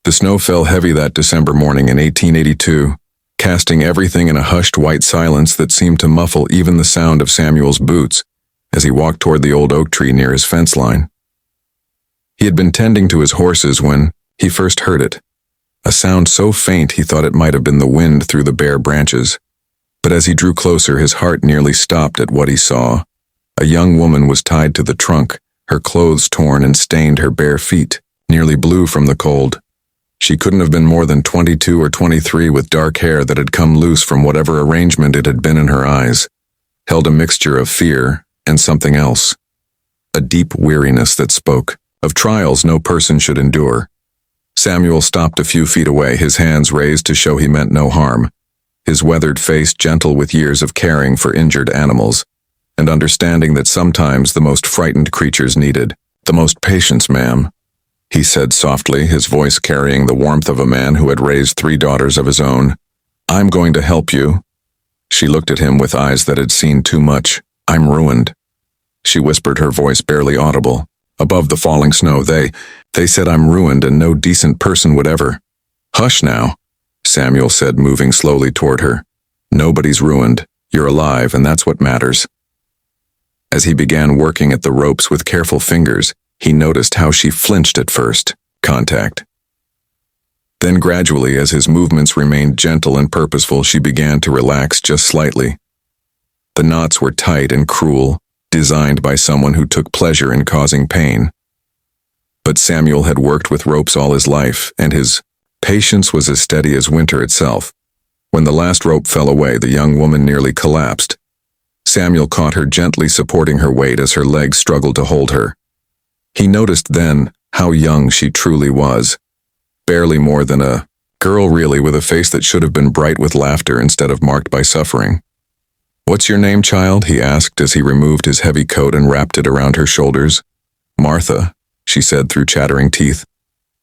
The snow fell heavy that December morning in 1882, casting everything in a hushed white silence that seemed to muffle even the sound of Samuel's boots as he walked toward the old oak tree near his fence line. He had been tending to his horses when he first heard it, a sound so faint he thought it might have been the wind through the bare branches. But as he drew closer, his heart nearly stopped at what he saw. A young woman was tied to the trunk, her clothes torn and stained her bare feet, nearly blue from the cold. She couldn't have been more than 22 or 23, with dark hair that had come loose from whatever arrangement it had been in her eyes, held a mixture of fear and something else, a deep weariness that spoke of trials no person should endure. Samuel stopped a few feet away, his hands raised to show he meant no harm, his weathered face gentle with years of caring for injured animals, and understanding that sometimes the most frightened creatures needed the most patience, ma'am, he said softly, his voice carrying the warmth of a man who had raised 3 daughters of his own. I'm going to help you. She looked at him with eyes that had seen too much. I'm ruined. She whispered, her voice barely audible. Above the falling snow, they said I'm ruined and no decent person would ever. Hush now, Samuel said, moving slowly toward her. Nobody's ruined. You're alive, and that's what matters. As he began working at the ropes with careful fingers, he noticed how she flinched at first. Contact. Then gradually, as his movements remained gentle and purposeful, she began to relax just slightly. The knots were tight and cruel, designed by someone who took pleasure in causing pain. But Samuel had worked with ropes all his life, and his patience was as steady as winter itself. When the last rope fell away, the young woman nearly collapsed. Samuel caught her, gently supporting her weight as her legs struggled to hold her. He noticed then how young she truly was, barely more than a girl really, with a face that should have been bright with laughter instead of marked by suffering. What's your name, child? He asked as he removed his heavy coat and wrapped it around her shoulders. Martha, she said through chattering teeth.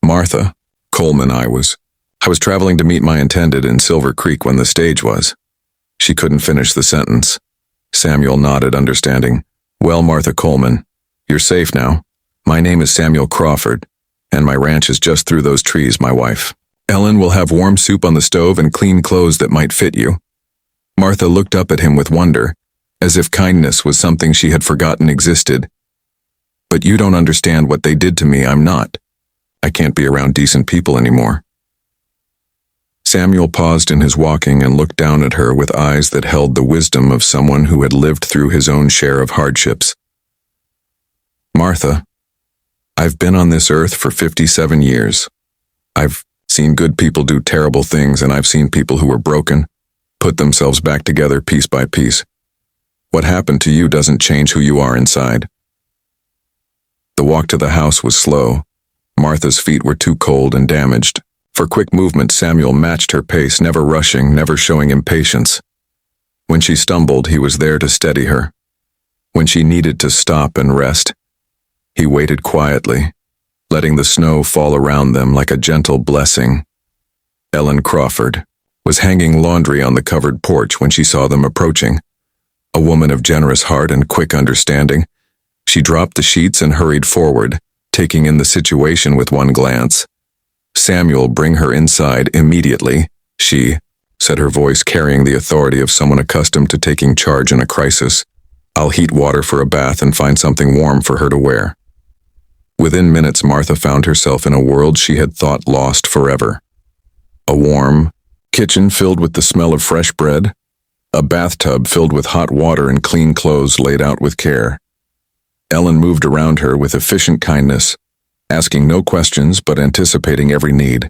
Martha Coleman. I was traveling to meet my intended in Silver Creek when the stage was. She couldn't finish the sentence. Samuel nodded, understanding. Well, Martha Coleman, you're safe now. My name is Samuel Crawford, and my ranch is just through those trees, my wife. Ellen will have warm soup on the stove and clean clothes that might fit you. Martha looked up at him with wonder, as if kindness was something she had forgotten existed. But you don't understand what they did to me. I can't be around decent people anymore. Samuel paused in his walking and looked down at her with eyes that held the wisdom of someone who had lived through his own share of hardships. Martha, I've been on this earth for 57 years. I've seen good people do terrible things, and I've seen people who were broken put themselves back together piece by piece. What happened to you doesn't change who you are inside. The walk to the house was slow. Martha's feet were too cold and damaged. For quick movement, Samuel matched her pace, never rushing, never showing impatience. When she stumbled, he was there to steady her. When she needed to stop and rest, he waited quietly, letting the snow fall around them like a gentle blessing. Ellen Crawford was hanging laundry on the covered porch when she saw them approaching. A woman of generous heart and quick understanding, she dropped the sheets and hurried forward, taking in the situation with one glance. Samuel, bring her inside immediately, she said, her voice carrying the authority of someone accustomed to taking charge in a crisis. I'll heat water for a bath and find something warm for her to wear. Within minutes, Martha found herself in a world she had thought lost forever. A warm kitchen filled with the smell of fresh bread, a bathtub filled with hot water and clean clothes laid out with care. Ellen moved around her with efficient kindness, asking no questions but anticipating every need.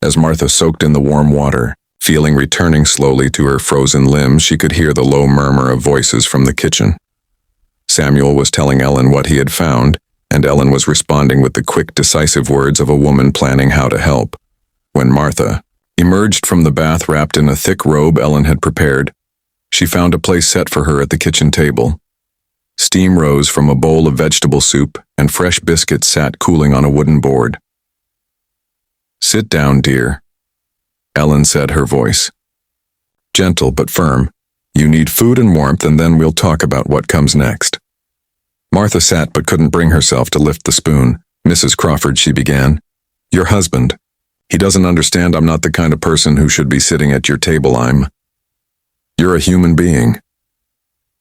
As Martha soaked in the warm water, feeling returning slowly to her frozen limbs, she could hear the low murmur of voices from the kitchen. Samuel was telling Ellen what he had found, and Ellen was responding with the quick, decisive words of a woman planning how to help. When Martha emerged from the bath wrapped in a thick robe Ellen had prepared, she found a place set for her at the kitchen table. Steam rose from a bowl of vegetable soup, and fresh biscuits sat cooling on a wooden board. Sit down, dear, Ellen said, her voice gentle but firm. You need food and warmth, and then we'll talk about what comes next. Martha sat but couldn't bring herself to lift the spoon. Mrs. Crawford, she began. Your husband, He doesn't understand I'm not the kind of person who should be sitting at your table. You're a human being.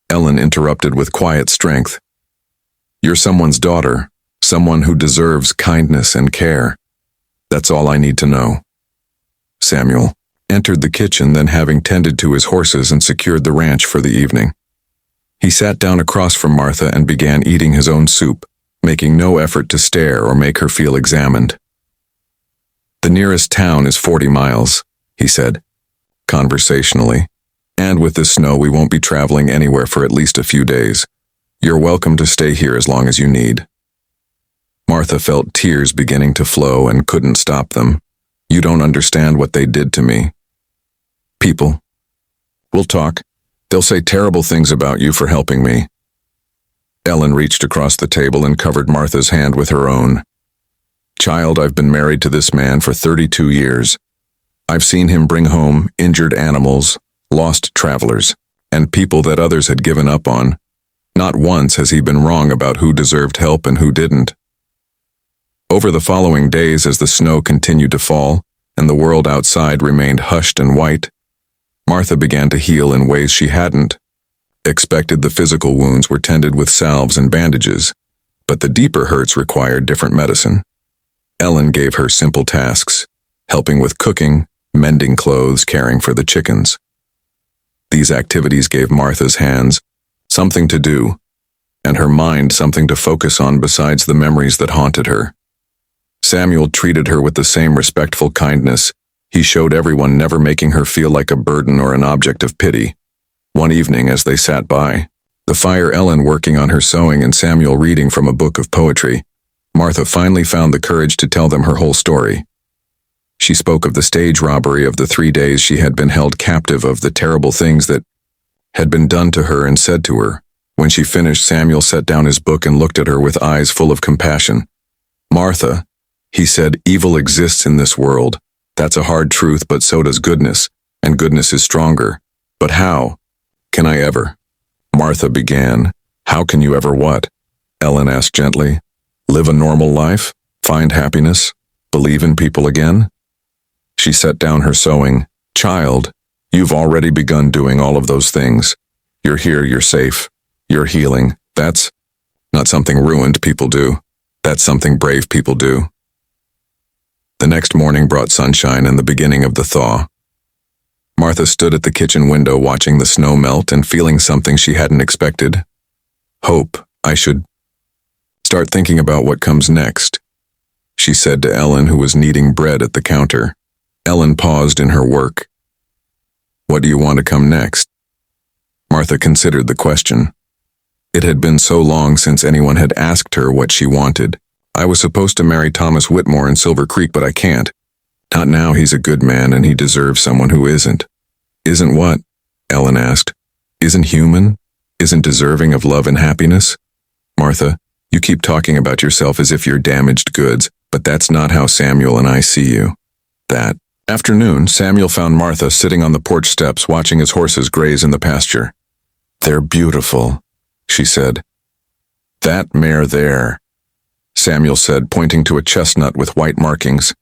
Ellen interrupted with quiet strength. You're someone's daughter, someone who deserves kindness and care. That's all I need to know. Samuel entered the kitchen, then having tended to his horses and secured the ranch for the evening. He sat down across from Martha and began eating his own soup, making no effort to stare or make her feel examined. The nearest town is 40 miles, he said, conversationally, and with this snow we won't be traveling anywhere for at least a few days. You're welcome to stay here as long as you need. Martha felt tears beginning to flow and couldn't stop them. You don't understand what they did to me. People. We'll talk. They'll say terrible things about you for helping me. Ellen reached across the table and covered Martha's hand with her own. Child, I've been married to this man for 32 years. I've seen him bring home injured animals, lost travelers, and people that others had given up on. Not once has he been wrong about who deserved help and who didn't. Over the following days, as the snow continued to fall and the world outside remained hushed and white, Martha began to heal in ways she hadn't expected. The physical wounds were tended with salves and bandages, but the deeper hurts required different medicine. Ellen gave her simple tasks, helping with cooking, mending clothes, caring for the chickens. These activities gave Martha's hands something to do, and her mind something to focus on besides the memories that haunted her. Samuel treated her with the same respectful kindness he showed everyone, never making her feel like a burden or an object of pity. One evening, as they sat by the fire, Ellen working on her sewing and Samuel reading from a book of poetry, Martha finally found the courage to tell them her whole story. She spoke of the stage robbery, of the 3 days she had been held captive, of the terrible things that had been done to her and said to her. When she finished, Samuel set down his book and looked at her with eyes full of compassion. Martha, he said, evil exists in this world. That's a hard truth, but so does goodness, and goodness is stronger. But how can I ever? Martha began. How can you ever what? Ellen asked gently. Live a normal life? Find happiness? Believe in people again? She set down her sewing. Child, you've already begun doing all of those things. You're here, you're safe, you're healing. That's not something ruined people do. That's something brave people do. The next morning brought sunshine and the beginning of the thaw. Martha stood at the kitchen window watching the snow melt and feeling something she hadn't expected. Hope. I should start thinking about what comes next, she said to Ellen, who was kneading bread at the counter. Ellen paused in her work. What do you want to come next? Martha considered the question. It had been so long since anyone had asked her what she wanted. I was supposed to marry Thomas Whitmore in Silver Creek, but I can't. Not now. He's a good man and he deserves someone who isn't. Isn't what? Ellen asked. Isn't human? Isn't deserving of love and happiness? Martha, you keep talking about yourself as if you're damaged goods, but that's not how Samuel and I see you. That afternoon, Samuel found Martha sitting on the porch steps watching his horses graze in the pasture. They're beautiful, she said. That mare there, Samuel said, pointing to a chestnut with white markings.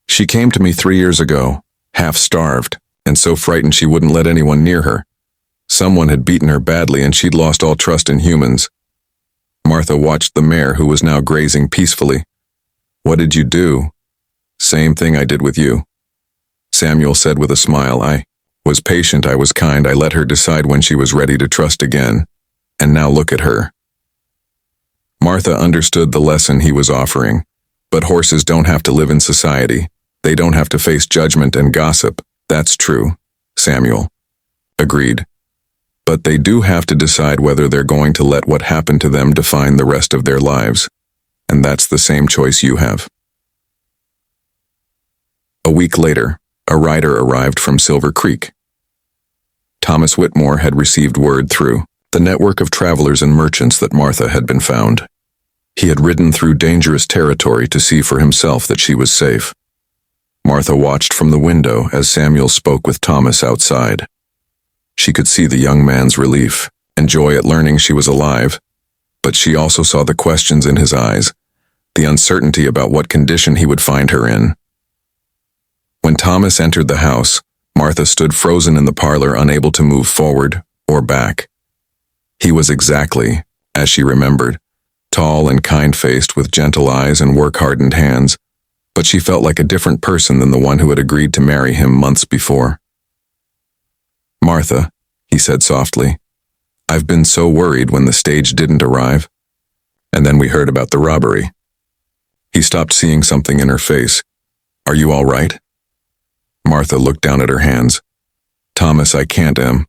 She came to me 3 years ago, half-starved, and so frightened she wouldn't let anyone near her. Someone had beaten her badly and she'd lost all trust in humans. Martha watched the mare, who was now grazing peacefully. What did you do? Same thing I did with you, Samuel said with a smile. I was patient, I was kind, I let her decide when she was ready to trust again. And now look at her. Martha understood the lesson he was offering. But horses don't have to live in society. They don't have to face judgment and gossip. That's true, Samuel agreed. But they do have to decide whether they're going to let what happened to them define the rest of their lives. And that's the same choice you have. A week later, a rider arrived from Silver Creek. Thomas Whitmore had received word through the network of travelers and merchants that Martha had been found. He had ridden through dangerous territory to see for himself that she was safe. Martha watched from the window as Samuel spoke with Thomas outside. She could see the young man's relief and joy at learning she was alive, but she also saw the questions in his eyes, the uncertainty about what condition he would find her in. When Thomas entered the house, Martha stood frozen in the parlor, unable to move forward or back. He was exactly as she remembered, tall and kind-faced with gentle eyes and work-hardened hands, but she felt like a different person than the one who had agreed to marry him months before. "Martha," he said softly, "I've been so worried when the stage didn't arrive. And then we heard about the robbery." He stopped, seeing something in her face. "Are you all right?" Martha looked down at her hands. "Thomas, I can't, Em.